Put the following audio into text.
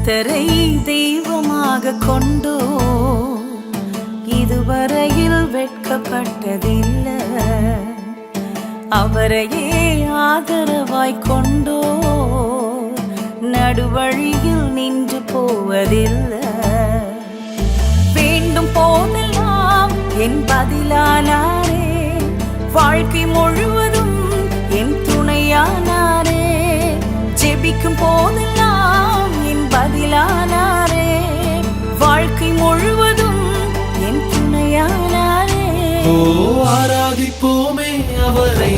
கர்த்தரை தெய்வமாக கொண்டோ இதுவரையில் வெட்கப்பட்டதில்லை. அவரையே ஆதரவாய் கொண்டோ நடுவழியில் நின்று போவதில்லை. வேண்டும் போதெல்லாம் என் பதிலானாரே, வாழ்க்கை முழுவதும் என் துணையானாரே. ஜெபிக்கும் போதெல்லாம் என் பதிலானாரே, வாழ்க்கை முழுவதும் என் துணையானாரே. ஆராதிப்போமே அவரை.